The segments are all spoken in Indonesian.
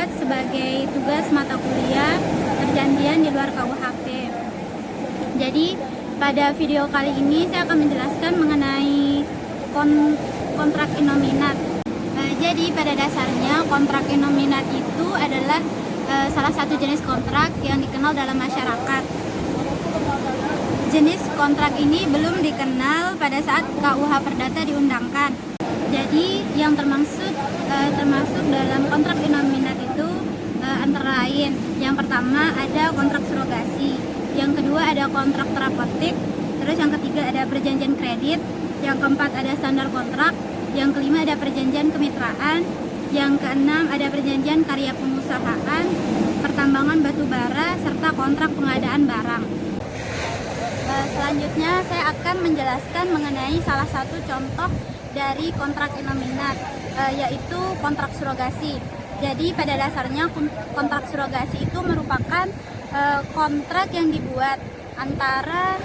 dibuat sebagai tugas mata kuliah perjanjian di luar KUHP. Jadi pada video kali ini saya akan menjelaskan mengenai kontrak innominat. Jadi pada dasarnya kontrak innominat itu adalah salah satu jenis kontrak yang dikenal dalam masyarakat. Jenis kontrak ini belum dikenal pada saat KUH Perdata diundangkan. Jadi yang termasuk dalam kontrak innominat itu antara lain, yang pertama ada kontrak surogasi, yang kedua ada kontrak terapotik, terus yang ketiga ada perjanjian kredit, yang keempat ada standar kontrak, yang kelima ada perjanjian kemitraan, yang keenam ada perjanjian karya pengusahaan, pertambangan batu bara, serta kontrak pengadaan barang. Selanjutnya saya akan menjelaskan mengenai salah satu contoh dari kontrak innominat, yaitu kontrak surogasi. Jadi pada dasarnya kontrak surogasi itu merupakan kontrak yang dibuat antara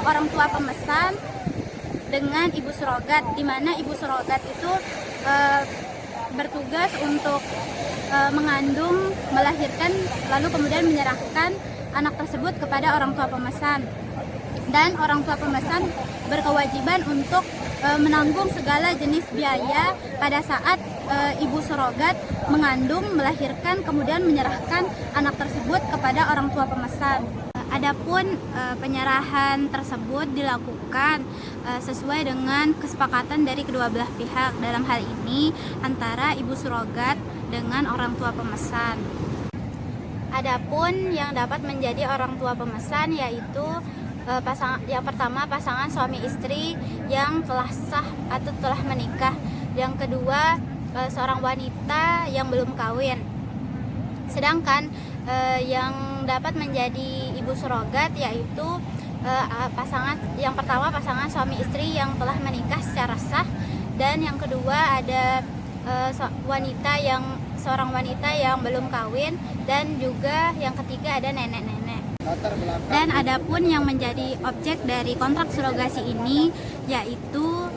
orang tua pemesan dengan ibu surogat, di mana ibu surogat itu bertugas untuk mengandung, melahirkan, lalu kemudian menyerahkan anak tersebut kepada orang tua pemesan. Dan orang tua pemesan berkewajiban untuk menanggung segala jenis biaya pada saat ibu surogat mengandung, melahirkan, kemudian menyerahkan anak tersebut kepada orang tua pemesan. Adapun penyerahan tersebut dilakukan sesuai dengan kesepakatan dari kedua belah pihak, dalam hal ini antara ibu surogat dengan orang tua pemesan. Adapun yang dapat menjadi orang tua pemesan yaitu yang pertama pasangan suami istri yang telah sah atau telah menikah, yang kedua seorang wanita yang belum kawin. Sedangkan yang dapat menjadi ibu surogat yaitu yang pertama pasangan suami istri yang telah menikah secara sah, dan yang kedua ada seorang wanita yang belum kawin, dan juga yang ketiga ada nenek-nenek. Dan adapun yang menjadi objek dari kontrak surogasi ini yaitu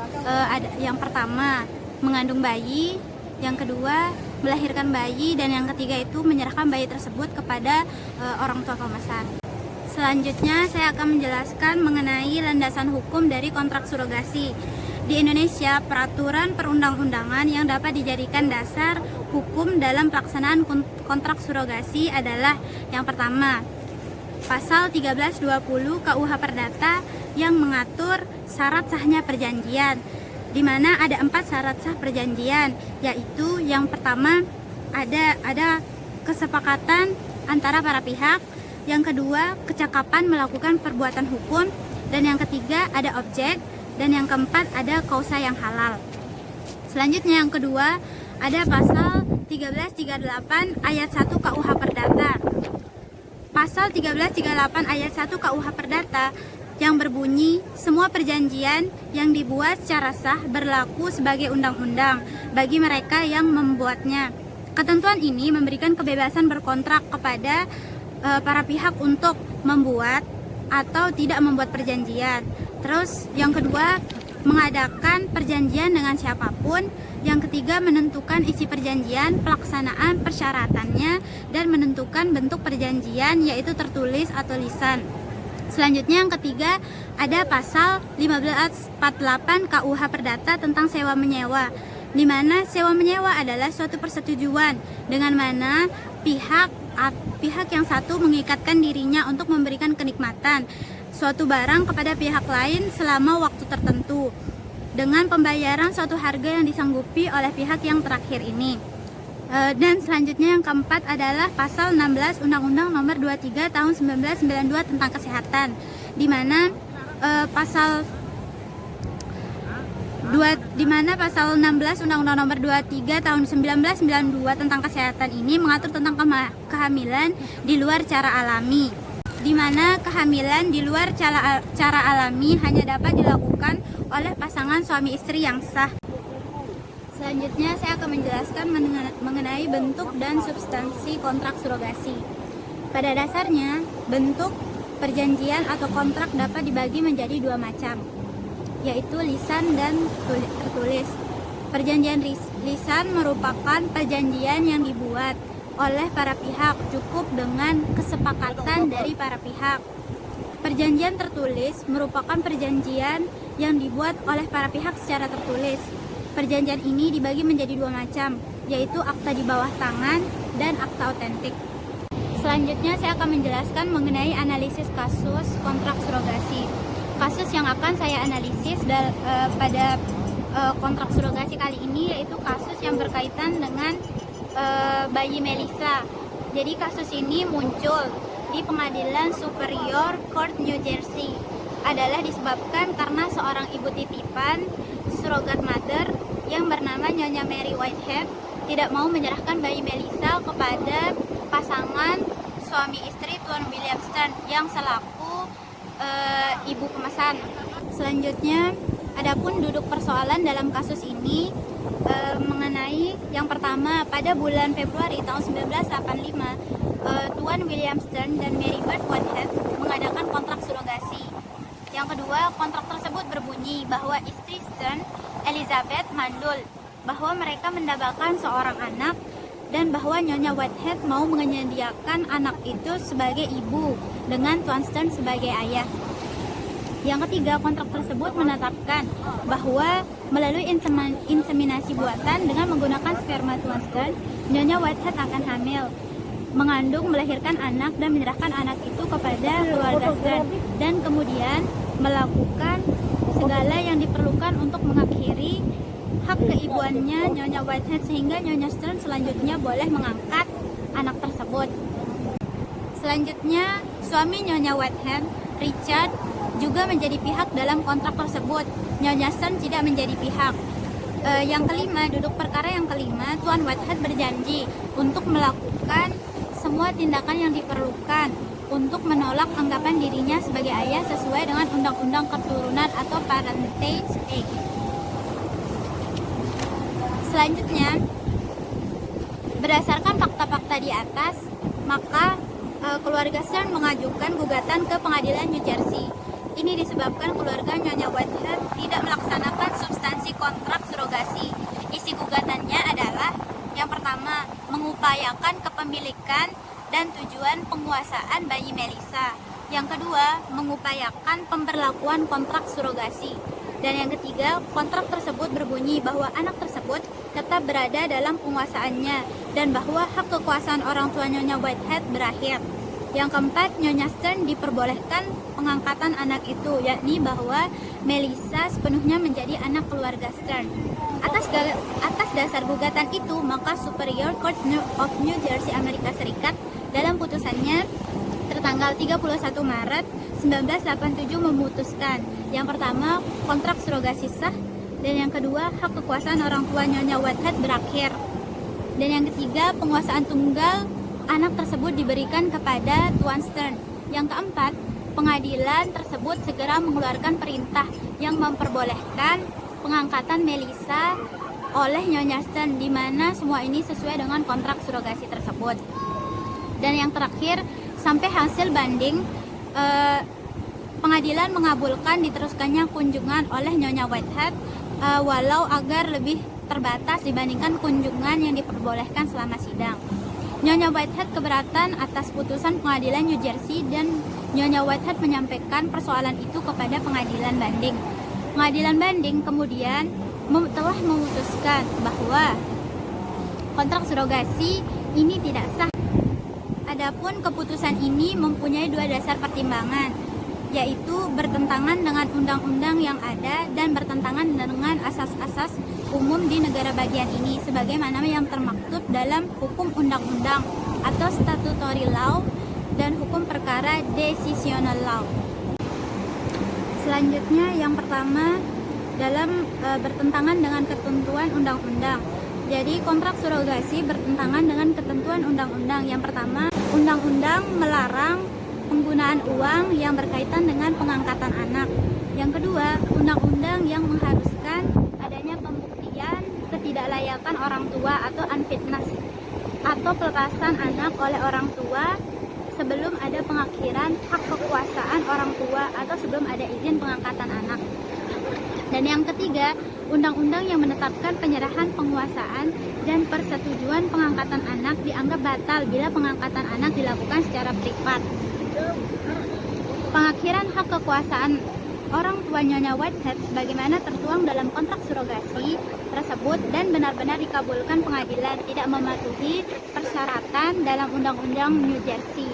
yang pertama mengandung bayi, yang kedua melahirkan bayi, dan yang ketiga itu menyerahkan bayi tersebut kepada orang tua pemesan. Selanjutnya saya akan menjelaskan mengenai landasan hukum dari kontrak surogasi. Di Indonesia, peraturan perundang-undangan yang dapat dijadikan dasar hukum dalam pelaksanaan kontrak surogasi adalah yang pertama, Pasal 1320 KUH Perdata yang mengatur syarat sahnya perjanjian, di mana ada 4 syarat sah perjanjian, yaitu yang pertama ada kesepakatan antara para pihak, yang kedua kecakapan melakukan perbuatan hukum, dan yang ketiga ada objek, dan yang keempat ada kausa yang halal. Selanjutnya yang kedua ada pasal 1338 ayat 1 KUH Perdata. Pasal 1338 ayat 1 KUH Perdata yang berbunyi, semua perjanjian yang dibuat secara sah berlaku sebagai undang-undang bagi mereka yang membuatnya. Ketentuan ini memberikan kebebasan berkontrak kepada para pihak untuk membuat atau tidak membuat perjanjian. Terus yang kedua, mengadakan perjanjian dengan siapapun. Yang ketiga, menentukan isi perjanjian, pelaksanaan persyaratannya, dan menentukan bentuk perjanjian yaitu tertulis atau lisan. Selanjutnya yang ketiga ada pasal 1548 KUH Perdata tentang sewa menyewa, di mana sewa menyewa adalah suatu persetujuan dengan mana pihak yang satu mengikatkan dirinya untuk memberikan kenikmatan suatu barang kepada pihak lain selama waktu tertentu dengan pembayaran suatu harga yang disanggupi oleh pihak yang terakhir ini. Dan selanjutnya yang keempat adalah pasal 16 Undang-Undang Nomor 23 Tahun 1992 tentang kesehatan, di mana pasal 16 Undang-Undang Nomor 23 Tahun 1992 tentang kesehatan ini mengatur tentang kehamilan di luar cara alami, di mana kehamilan di luar cara alami hanya dapat dilakukan oleh pasangan suami istri yang sah. Selanjutnya saya akan menjelaskan mengenai bentuk dan substansi kontrak surogasi. Pada dasarnya, bentuk perjanjian atau kontrak dapat dibagi menjadi dua macam, yaitu lisan dan tertulis. Perjanjian lisan merupakan perjanjian yang dibuat oleh para pihak cukup dengan kesepakatan dari para pihak. Perjanjian tertulis merupakan perjanjian yang dibuat oleh para pihak secara tertulis. Perjanjian ini dibagi menjadi dua macam, yaitu akta di bawah tangan dan akta otentik. Selanjutnya saya akan menjelaskan mengenai analisis kasus kontrak surogasi. Kasus yang akan saya analisis pada kontrak surogasi kali ini yaitu kasus yang berkaitan dengan bayi Melissa. Jadi kasus ini muncul di Pengadilan Superior Court New Jersey adalah disebabkan karena seorang ibu titipan surrogate mother yang bernama Nyonya Mary Whitehead tidak mau menyerahkan bayi Melissa kepada pasangan suami istri Tuan William Stern yang selaku ibu pemesan. Selanjutnya, adapun duduk persoalan dalam kasus ini mengenai yang pertama, pada bulan Februari tahun 1985 Tuan William Stern dan Mary Beth Whitehead mengadakan kontrak surogasi. Yang kedua, kontrak tersebut berbunyi bahwa istri Stern, Elizabeth, mandul bahwa mereka mendapatkan seorang anak dan bahwa Nyonya Whitehead mau menyediakan anak itu sebagai ibu dengan Tuan Stern sebagai ayah. Yang ketiga, kontrak tersebut menetapkan bahwa melalui inseminasi buatan dengan menggunakan sperma Tuan Stern, Nyonya Whitehead akan hamil, mengandung, melahirkan anak dan menyerahkan anak itu kepada keluarga Stern dan kemudian melakukan segala yang diperlukan untuk mengakhiri hak keibuannya Nyonya Whitehead sehingga Nyonya Stern selanjutnya boleh mengangkat anak tersebut. Selanjutnya, suami Nyonya Whitehead, Richard, juga menjadi pihak dalam kontrak tersebut. Nyonya Stern tidak menjadi pihak. Yang kelima, duduk perkara yang kelima, Tuan Whitehead berjanji untuk melakukan semua tindakan yang diperlukan untuk menolak anggapan dirinya sebagai ayah sesuai dengan Undang-Undang Keturunan atau Parentage Act. Selanjutnya, berdasarkan fakta-fakta di atas, maka keluarga Stern mengajukan gugatan ke Pengadilan New Jersey. Ini disebabkan keluarga Nyonya Whitehead tidak melaksanakan substansi kontrak surogasi. Isi gugatannya adalah yang pertama, mengupayakan kepemilikan dan tujuan penguasaan bayi Melissa. Yang kedua, mengupayakan pemberlakuan kontrak surogasi. Dan yang ketiga, kontrak tersebut berbunyi bahwa anak tersebut tetap berada dalam penguasaannya dan bahwa hak kekuasaan orang tua Nyonya Whitehead berakhir. Yang keempat, Nyonya Stern diperbolehkan pengangkatan anak itu, yakni bahwa Melissa sepenuhnya menjadi anak keluarga Stern. Atas dasar gugatan itu, maka Superior Court of New Jersey, Amerika Serikat dalam putusannya tertanggal 31 Maret 1987 memutuskan yang pertama, kontrak surogasi sah, dan yang kedua, hak kekuasaan orang tua Nyonya Whitehead berakhir, dan yang ketiga, penguasaan tunggal anak tersebut diberikan kepada Tuan Stern. Yang keempat, pengadilan tersebut segera mengeluarkan perintah yang memperbolehkan pengangkatan Melissa oleh Nyonya Stern, di mana semua ini sesuai dengan kontrak surogasi tersebut. Dan yang terakhir, sampai hasil banding, pengadilan mengabulkan diteruskannya kunjungan oleh Nyonya Whitehead, walau agar lebih terbatas dibandingkan kunjungan yang diperbolehkan selama sidang. Nyonya Whitehead keberatan atas putusan Pengadilan New Jersey dan Nyonya Whitehead menyampaikan persoalan itu kepada pengadilan banding. Pengadilan banding kemudian telah memutuskan bahwa kontrak surogasi ini tidak sah. Adapun keputusan ini mempunyai dua dasar pertimbangan, yaitu bertentangan dengan undang-undang yang ada dan bertentangan dengan asas-asas umum di negara bagian ini sebagaimana yang termaktub dalam hukum undang-undang atau statutory law dan hukum perkara decisional law. Selanjutnya, yang pertama dalam bertentangan dengan ketentuan undang-undang. Jadi kontrak surogasi bertentangan dengan ketentuan undang-undang. Yang pertama, undang-undang melarang penggunaan uang yang berkaitan dengan pengangkatan anak. Yang kedua, undang-undang yang mengharuskan adanya pembuktian ketidaklayakan orang tua atau unfitness atau pelepasan anak oleh orang tua sebelum ada pengakhiran hak kekuasaan orang tua atau sebelum ada izin pengangkatan anak. Dan yang ketiga, undang-undang yang menetapkan penyerahan penguasaan dan persetujuan pengangkatan anak dianggap batal bila pengangkatan anak dilakukan secara privat. Pengakhiran hak kekuasaan orang tua Nyonya Whitehead sebagaimana tertuang dalam kontrak surogasi tersebut dan benar-benar dikabulkan pengadilan, tidak mematuhi persyaratan dalam Undang-Undang New Jersey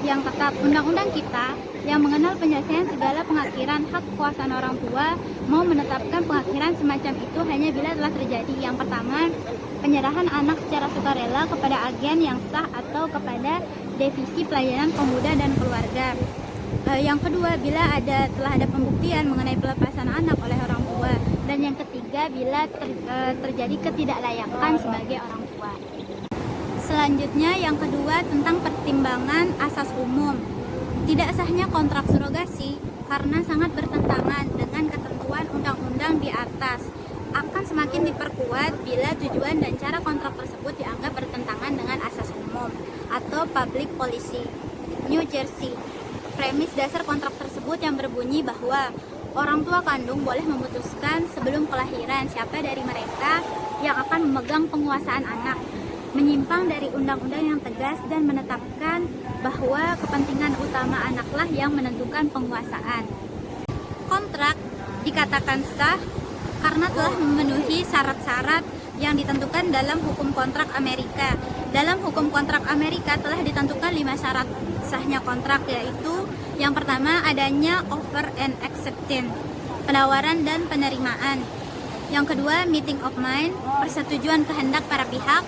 yang tetap. Undang-undang kita yang mengenal penyelesaian segala pengakhiran hak kekuasaan orang tua mau menetapkan pengakhiran semacam itu hanya bila telah terjadi. Yang pertama, penyerahan anak secara sukarela kepada agen yang sah atau kepada divisi pelayanan pemuda dan keluarga. Yang kedua, bila telah ada pembuktian mengenai pelepasan anak oleh orang tua. Dan yang ketiga, bila terjadi ketidaklayakan sebagai orang tua. Selanjutnya, yang kedua tentang pertimbangan asas umum. Tidak sahnya kontrak surogasi karena sangat bertentangan dengan ketentuan undang-undang di atas. Akan semakin diperkuat bila tujuan dan cara kontrak tersebut dianggap bertentangan dengan asas umum atau public policy. New Jersey. Premis dasar kontrak tersebut yang berbunyi bahwa orang tua kandung boleh memutuskan sebelum kelahiran siapa dari mereka yang akan memegang penguasaan anak, menyimpang dari undang-undang yang tegas dan menetapkan bahwa kepentingan utama anaklah yang menentukan penguasaan. Kontrak dikatakan sah karena telah memenuhi syarat-syarat yang ditentukan dalam hukum kontrak Amerika. Dalam hukum kontrak Amerika telah ditentukan 5 syarat sahnya kontrak, yaitu yang pertama adanya offer and acceptance, penawaran dan penerimaan. Yang kedua meeting of mind, persetujuan kehendak para pihak.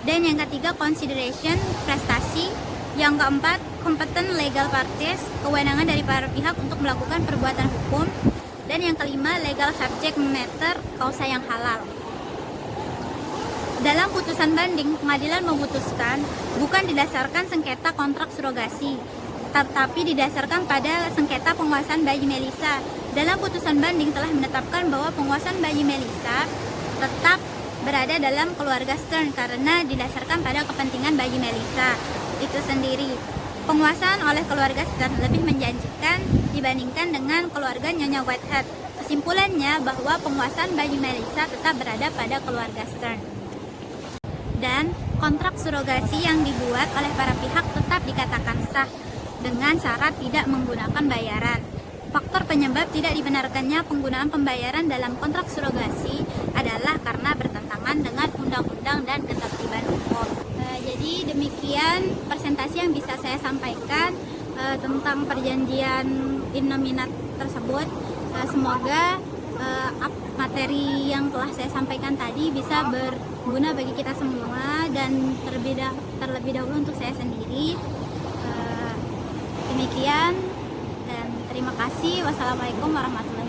Dan yang ketiga consideration, prestasi. Yang keempat competent legal parties, kewenangan dari para pihak untuk melakukan perbuatan hukum. Dan yang kelima legal subject matter, kausa yang halal. Dalam putusan banding, pengadilan memutuskan bukan didasarkan sengketa kontrak surogasi, tetapi didasarkan pada sengketa penguasaan bayi Melissa. Dalam putusan banding telah menetapkan bahwa penguasaan bayi Melissa tetap berada dalam keluarga Stern karena didasarkan pada kepentingan bayi Melissa itu sendiri. Penguasaan oleh keluarga Stern lebih menjanjikan dibandingkan dengan keluarga Nyonya Whitehead. Kesimpulannya bahwa penguasaan bayi Melissa tetap berada pada keluarga Stern. Dan kontrak surogasi yang dibuat oleh para pihak tetap dikatakan sah dengan syarat tidak menggunakan bayaran. Faktor penyebab tidak dibenarkannya penggunaan pembayaran dalam kontrak surogasi adalah karena bertentangan dengan undang-undang dan ketertiban umum. Jadi demikian presentasi yang bisa saya sampaikan tentang perjanjian in nomine tersebut. Semoga materi yang telah saya sampaikan tadi bisa berguna bagi kita semua dan terlebih dahulu untuk saya sendiri. Demikian dan terima kasih. Wassalamualaikum warahmatullahi wabarakatuh.